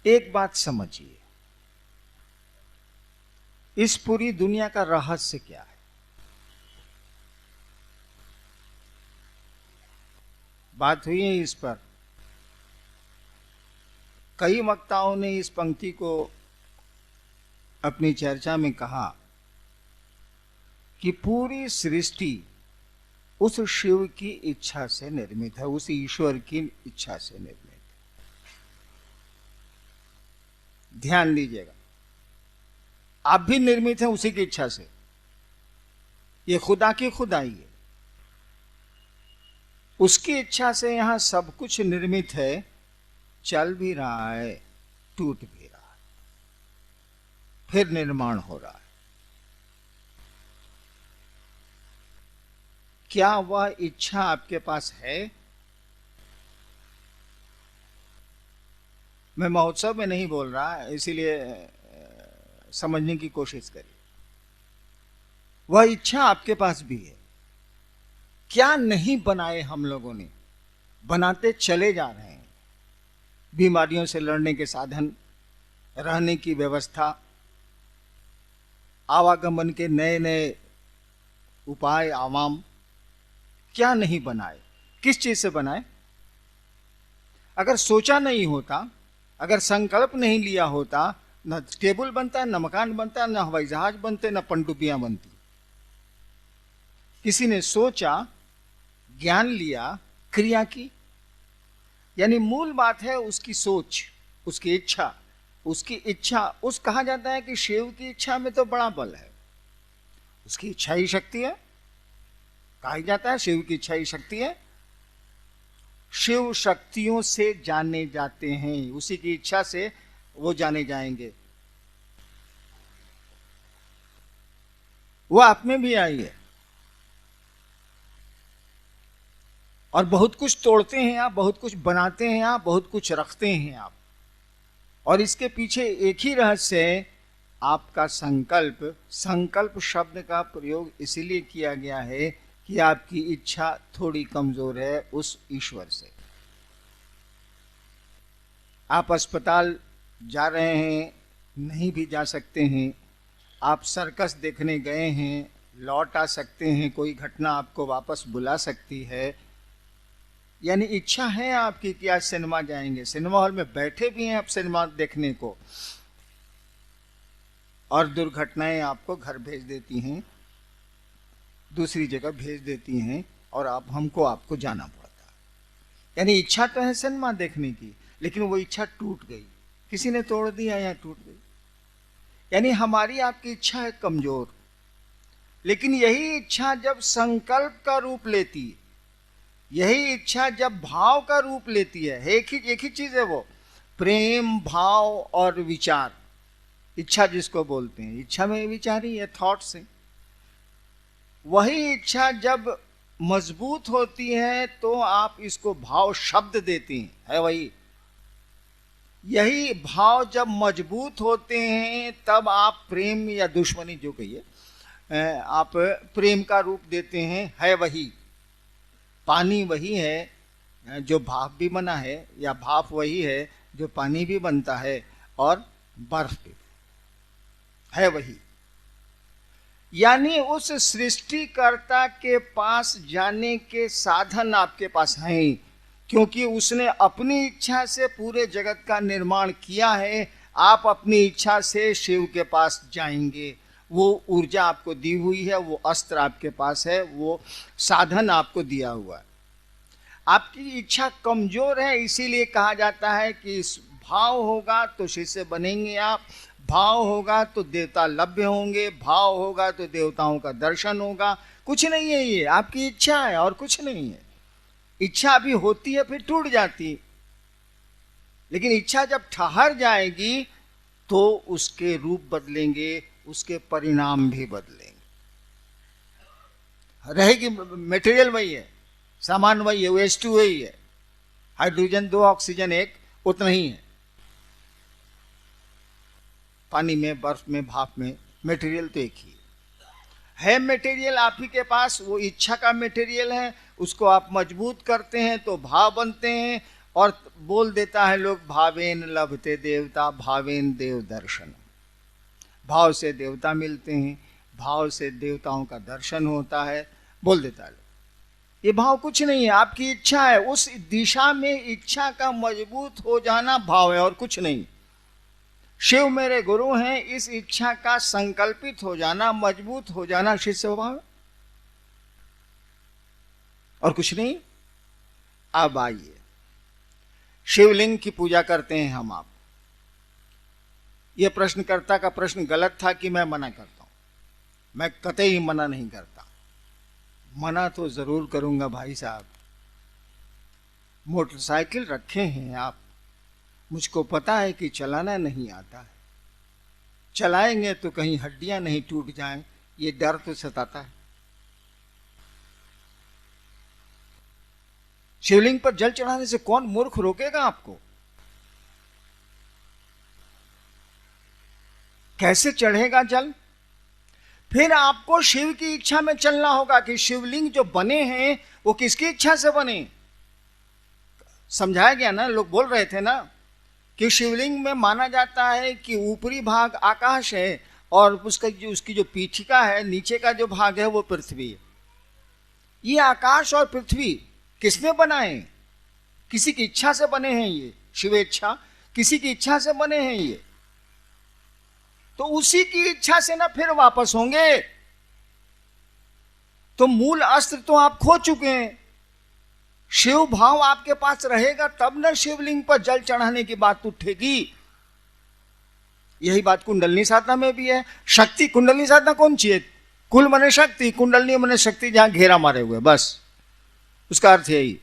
एक बात समझिए, इस पूरी दुनिया का रहस्य क्या है? बात हुई है इस पर। कई वक्ताओं ने इस पंक्ति को अपनी चर्चा में कहा कि पूरी सृष्टि उस शिव की इच्छा से निर्मित है, उस ईश्वर की इच्छा से निर्मित है। ध्यान दीजिएगा, आप भी निर्मित हैं उसी की इच्छा से। ये खुदा की खुदाई है, उसकी इच्छा से यहां सब कुछ निर्मित है, चल भी रहा है, टूट भी रहा है, फिर निर्माण हो रहा है। क्या वह इच्छा आपके पास है? मैं महोत्सव में नहीं बोल रहा, इसीलिए समझने की कोशिश करिए। वह इच्छा आपके पास भी है। क्या नहीं बनाए हम लोगों ने, बनाते चले जा रहे हैं। बीमारियों से लड़ने के साधन, रहने की व्यवस्था, आवागमन के नए नए उपाय, आवाम, क्या नहीं बनाए? किस चीज से बनाए? अगर सोचा नहीं होता, अगर संकल्प नहीं लिया होता, न टेबल बनता, न मकान बनता, न हवाई जहाज बनते, न पनडुब्बियां बनती। किसी ने सोचा, ज्ञान लिया, क्रिया की। यानी मूल बात है उसकी सोच, उसकी इच्छा। उसकी इच्छा, उस कहा जाता है कि शिव की इच्छा में तो बड़ा बल है, उसकी इच्छा ही शक्ति है। कहा जाता है शिव की इच्छा ही शक्ति है। शिव शक्तियों से जाने जाते हैं, उसी की इच्छा से वो जाने जाएंगे। वो आप में भी आई है। और बहुत कुछ तोड़ते हैं आप, बहुत कुछ बनाते हैं आप, बहुत कुछ रखते हैं आप। और इसके पीछे एक ही रहस्य है, आपका संकल्प। संकल्प शब्द का प्रयोग इसीलिए किया गया है कि आपकी इच्छा थोड़ी कमजोर है उस ईश्वर से। आप अस्पताल जा रहे हैं, नहीं भी जा सकते हैं। आप सर्कस देखने गए हैं, लौट आ सकते हैं। कोई घटना आपको वापस बुला सकती है। यानी इच्छा है आपकी कि आज सिनेमा जाएंगे, सिनेमा हॉल में बैठे भी हैं आप सिनेमा देखने को, और दुर्घटनाएं आपको घर भेज देती हैं, दूसरी जगह भेज देती हैं, और आपको जाना पड़ता है। यानी इच्छा तो है सिनेमा देखने की, लेकिन वो इच्छा टूट गई, किसी ने तोड़ दिया या टूट गई। यानी हमारी आपकी इच्छा है कमजोर। लेकिन यही इच्छा जब संकल्प का रूप लेती है, यही इच्छा जब भाव का रूप लेती है, एक ही चीज है वो, प्रेम, भाव और विचार। इच्छा जिसको बोलते हैं, इच्छा में विचार ही है, थॉट्स है। वही इच्छा जब मजबूत होती है तो आप इसको भाव शब्द देती हैं, है वही। यही भाव जब मजबूत होते हैं तब आप प्रेम या दुश्मनी जो कहिए, आप प्रेम का रूप देते हैं, है वही। पानी वही है जो भाप भी बना है, या भाप वही है जो पानी भी बनता है, और बर्फ भी है वही। यानी उस सृष्टिकर्ता के पास जाने के साधन आपके पास हैं, क्योंकि उसने अपनी इच्छा से पूरे जगत का निर्माण किया है। आप अपनी इच्छा से शिव के पास जाएंगे। वो ऊर्जा आपको दी हुई है, वो अस्त्र आपके पास है, वो साधन आपको दिया हुआ है। आपकी इच्छा कमजोर है, इसीलिए कहा जाता है कि भाव होगा तो शिष्य बनेंगे आप, भाव होगा तो देवता लभ्य होंगे, भाव होगा तो देवताओं का दर्शन होगा। कुछ नहीं है, ये आपकी इच्छा है और कुछ नहीं है। इच्छा अभी होती है फिर टूट जाती, लेकिन इच्छा जब ठहर जाएगी तो उसके रूप बदलेंगे, उसके परिणाम भी बदलेंगे। रहेगी मटेरियल वही है, सामान वही है, H2 वही है, हाइड्रोजन 2 ऑक्सीजन 1, उतना ही है। पानी में, बर्फ में, भाप में, मटेरियल तो एक ही है। मटेरियल आप ही के पास, वो इच्छा का मटेरियल है। उसको आप मजबूत करते हैं तो भाव बनते हैं, और बोल देता है लोग भावेन लभते देवता भावेन देव दर्शन, भाव से देवता मिलते हैं, भाव से देवताओं का दर्शन होता है, बोल देता है। ये भाव कुछ नहीं है, आपकी इच्छा है, उस दिशा में इच्छा का मजबूत हो जाना भाव है और कुछ नहीं। शिव मेरे गुरु हैं, इस इच्छा का संकल्पित हो जाना, मजबूत हो जाना शिष्य भाव है और कुछ नहीं। अब आइए, शिवलिंग की पूजा करते हैं हम आप। यह प्रश्नकर्ता का प्रश्न गलत था कि मैं मना करता हूं, मैं कतई मना नहीं करता। मना तो जरूर करूंगा भाई साहब। मोटरसाइकिल रखे हैं आप, मुझको पता है कि चलाना नहीं आता है, चलाएंगे तो कहीं हड्डियां नहीं टूट जाएं, ये डर तो सताता है। शिवलिंग पर जल चढ़ाने से कौन मूर्ख रोकेगा आपको? कैसे चढ़ेगा जल? फिर आपको शिव की इच्छा में चलना होगा कि शिवलिंग जो बने हैं वो किसकी इच्छा से बने। समझाया गया ना, लोग बोल रहे थे ना कि शिवलिंग में माना जाता है कि ऊपरी भाग आकाश है और उसकी जो पीठिका है, नीचे का जो भाग है वो पृथ्वी है। ये आकाश और पृथ्वी किसने बनाए? किसी की इच्छा से बने हैं। ये शिवेच्छा, किसी की इच्छा से बने हैं ये, तो उसी की इच्छा से ना फिर वापस होंगे। तो मूल अस्त्र तो आप खो चुके हैं। शिव भाव आपके पास रहेगा तब ना शिवलिंग पर जल चढ़ाने की बात उठेगी। यही बात कुंडलनी साधना में भी है। शक्ति, कुंडलनी साधना कौन चाहिए? कुल मने शक्ति, कुंडलनी मने शक्ति जहां घेरा मारे हुए, बस उसका अर्थ यही।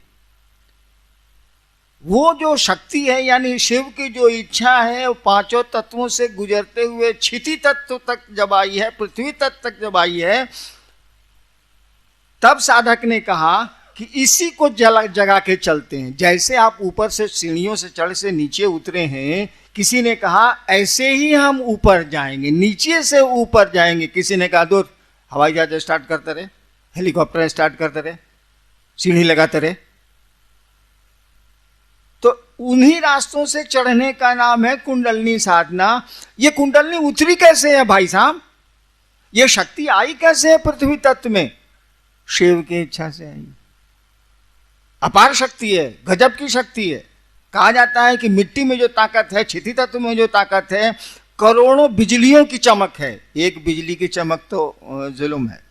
वो जो शक्ति है यानी शिव की जो इच्छा है वो पांचों तत्वों से गुजरते हुए क्षिति तत्व तक जब आई है, पृथ्वी तत्व तक जब आई है, तब साधक ने कहा कि इसी को जगा के चलते हैं। जैसे आप ऊपर से सीढ़ियों से चढ़ से नीचे उतरे हैं, किसी ने कहा ऐसे ही हम ऊपर जाएंगे, नीचे से ऊपर जाएंगे। किसी ने कहा दो हवाई जहाज स्टार्ट करते रहे, हेलीकॉप्टर स्टार्ट करते रहे, सीढ़ी लगाते रहे। तो उन्हीं रास्तों से चढ़ने का नाम है कुंडलनी साधना। ये कुंडलनी उतरी कैसे है भाई साहब? ये शक्ति आई कैसे है पृथ्वी तत्व में? शिव की इच्छा से आई। अपार शक्ति है, गजब की शक्ति है। कहा जाता है कि मिट्टी में जो ताकत है, क्षिति तत्व में जो ताकत है, करोड़ों बिजलियों की चमक है। एक बिजली की चमक तो जुल्म है।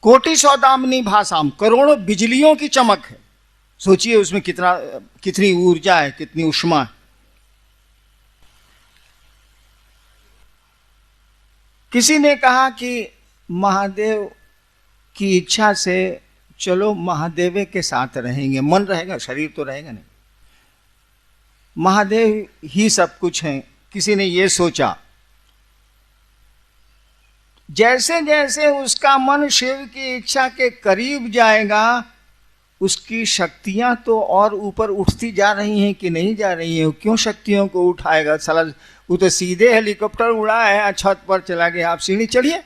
कोटि सौदामिनी भाषाम, करोड़ों बिजलियों की चमक है। सोचिए उसमें कितनी ऊर्जा है, कितनी ऊष्मा है। किसी ने कहा कि महादेव की इच्छा से चलो महादेव के साथ रहेंगे, मन रहेगा, शरीर तो रहेगा नहीं, महादेव ही सब कुछ है। किसी ने ये सोचा। जैसे जैसे उसका मन शिव की इच्छा के करीब जाएगा, उसकी शक्तियां तो और ऊपर उठती जा रही हैं कि नहीं जा रही हैं? क्यों शक्तियों को उठाएगा साला? वो तो सीधे हेलीकॉप्टर उड़ा है, छत पर चला गया। आप सीढ़ी चढ़िए,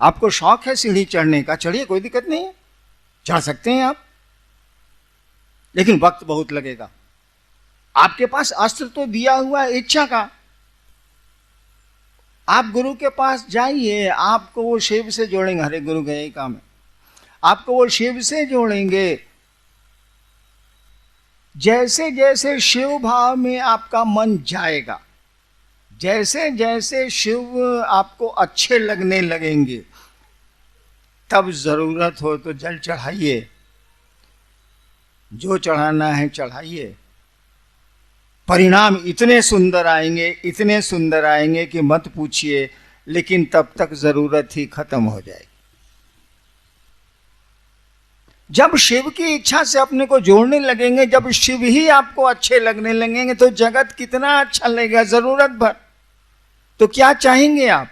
आपको शौक है सीढ़ी चढ़ने का, चढ़िए, कोई दिक्कत नहीं है, चढ़ सकते हैं आप, लेकिन वक्त बहुत लगेगा। आपके पास अस्त्र तो दिया हुआ है इच्छा का। आप गुरु के पास जाइए, आपको वो शिव से जोड़ेंगे। हरे गुरु का यही काम है, आपको वो शिव से जोड़ेंगे। जैसे जैसे शिव भाव में आपका मन जाएगा, जैसे जैसे शिव आपको अच्छे लगने लगेंगे, तब जरूरत हो तो जल चढ़ाइए, जो चढ़ाना है चढ़ाइए। परिणाम इतने सुंदर आएंगे, इतने सुंदर आएंगे कि मत पूछिए, लेकिन तब तक जरूरत ही खत्म हो जाएगी। जब शिव की इच्छा से अपने को जोड़ने लगेंगे, जब शिव ही आपको अच्छे लगने लगेंगे, तो जगत कितना अच्छा लगेगा जरूरत भर। तो क्या चाहेंगे आप?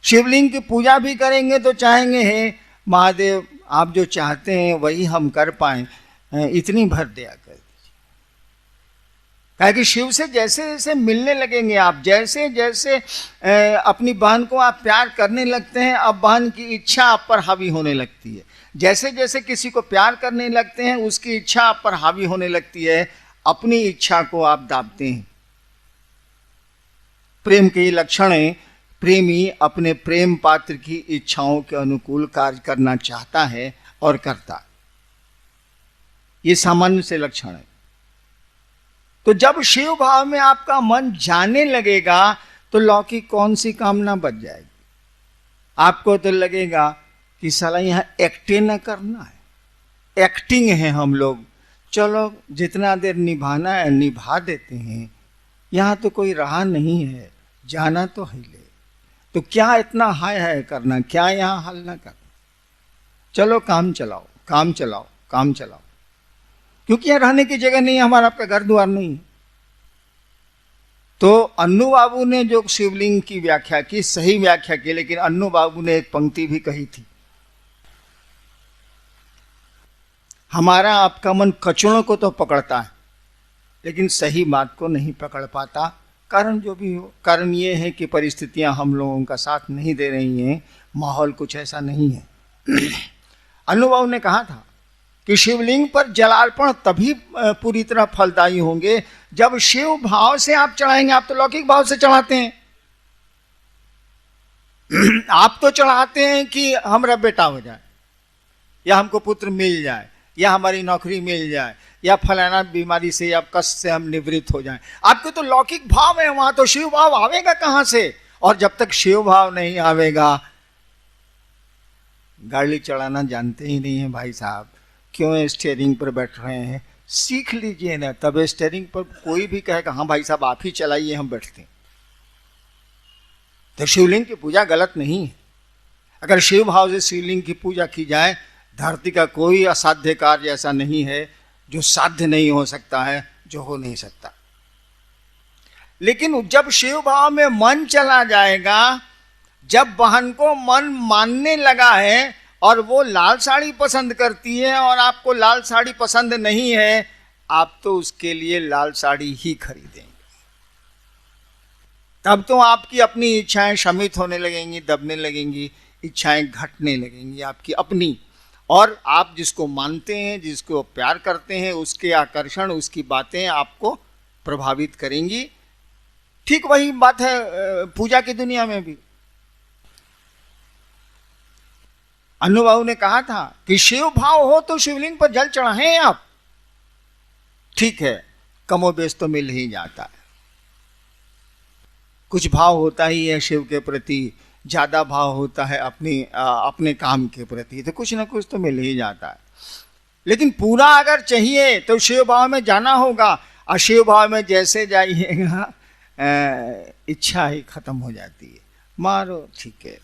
शिवलिंग की पूजा भी करेंगे तो चाहेंगे हे महादेव आप जो चाहते हैं वही हम कर पाए, इतनी भर दया कर दीजिए। कहे कि शिव से जैसे जैसे मिलने लगेंगे आप, जैसे जैसे अपनी बहन को आप प्यार करने लगते हैं, अब बहन की इच्छा आप पर हावी होने लगती है। जैसे जैसे किसी को प्यार करने लगते हैं, उसकी इच्छा आप पर हावी होने लगती है, अपनी इच्छा को आप दाबते हैं। प्रेम के लक्षण है, प्रेमी अपने प्रेम पात्र की इच्छाओं के अनुकूल कार्य करना चाहता है और करता है। ये सामान्य से लक्षण है। तो जब शिव भाव में आपका मन जाने लगेगा तो लौकिक कौन सी कामना बच जाएगी। आपको तो लगेगा कि साला यहां एक्टिंग न करना है, एक्टिंग है हम लोग, चलो जितना देर निभाना है निभा देते हैं, यहां तो कोई रहा नहीं है, जाना तो है ले, तो क्या इतना हाय हाय करना, क्या यहां हल्ला करना, चलो काम चलाओ काम चलाओ काम चलाओ, क्योंकि यहां रहने की जगह नहीं है, हमारा आपका घर द्वार नहीं है। तो अन्नू बाबू ने जो शिवलिंग की व्याख्या की, सही व्याख्या की, लेकिन अन्नू बाबू ने एक पंक्ति भी कही थी, हमारा आपका मन कचड़ों को तो पकड़ता है लेकिन सही बात को नहीं पकड़ पाता। कारण जो भी हो, कारण ये है कि परिस्थितियां हम लोगों का साथ नहीं दे रही हैं, माहौल कुछ ऐसा नहीं है। अन्नू बाबू ने कहा था कि शिवलिंग पर जलार्पण तभी पूरी तरह फलदायी होंगे जब शिव भाव से आप चढ़ाएंगे। आप तो लौकिक भाव से चढ़ाते हैं, आप तो चढ़ाते हैं कि हमारा बेटा हो जाए, या हमको पुत्र मिल जाए, या हमारी नौकरी मिल जाए, या फलाना बीमारी से या कष्ट से हम निवृत्त हो जाएं। आपके तो लौकिक भाव है, वहां तो शिव भाव आवेगा कहां से। और जब तक शिव भाव नहीं आवेगा, गाड़ी चलाना जानते ही नहीं है भाई साहब, क्यों स्टीयरिंग पर बैठ रहे हैं, सीख लीजिए ना, तब स्टीयरिंग पर कोई भी कहेगा हाँ भाई साहब आप ही चलाइए, हम बैठते हैं। तो शिवलिंग की पूजा गलत नहीं है। अगर शिव भाव से शिवलिंग की पूजा की जाए, धरती का कोई असाध्य कार्य ऐसा नहीं है जो साध्य नहीं हो सकता है, जो हो नहीं सकता। लेकिन जब शिव भाव में मन चला जाएगा, जब बहन को मन मानने लगा है और वो लाल साड़ी पसंद करती है और आपको लाल साड़ी पसंद नहीं है, आप तो उसके लिए लाल साड़ी ही खरीदेंगे। तब तो आपकी अपनी इच्छाएं शमित होने लगेंगी, दबने लगेंगी, इच्छाएं घटने लगेंगी आपकी अपनी। और आप जिसको मानते हैं, जिसको प्यार करते हैं, उसके आकर्षण, उसकी बातें आपको प्रभावित करेंगी। ठीक वही बात है पूजा की दुनिया में भी। अन्नू बाबू ने कहा था कि शिव भाव हो तो शिवलिंग पर जल चढ़ाएं आप, ठीक है, कमोबेश तो मिल ही जाता है। कुछ भाव होता ही है शिव के प्रति, ज्यादा भाव होता है अपने काम के प्रति, तो कुछ ना कुछ तो मिल ही जाता है। लेकिन पूरा अगर चाहिए तो शिव भाव में जाना होगा, और शिव भाव में जैसे जाइएगा इच्छा ही खत्म हो जाती है, मारो ठीक है।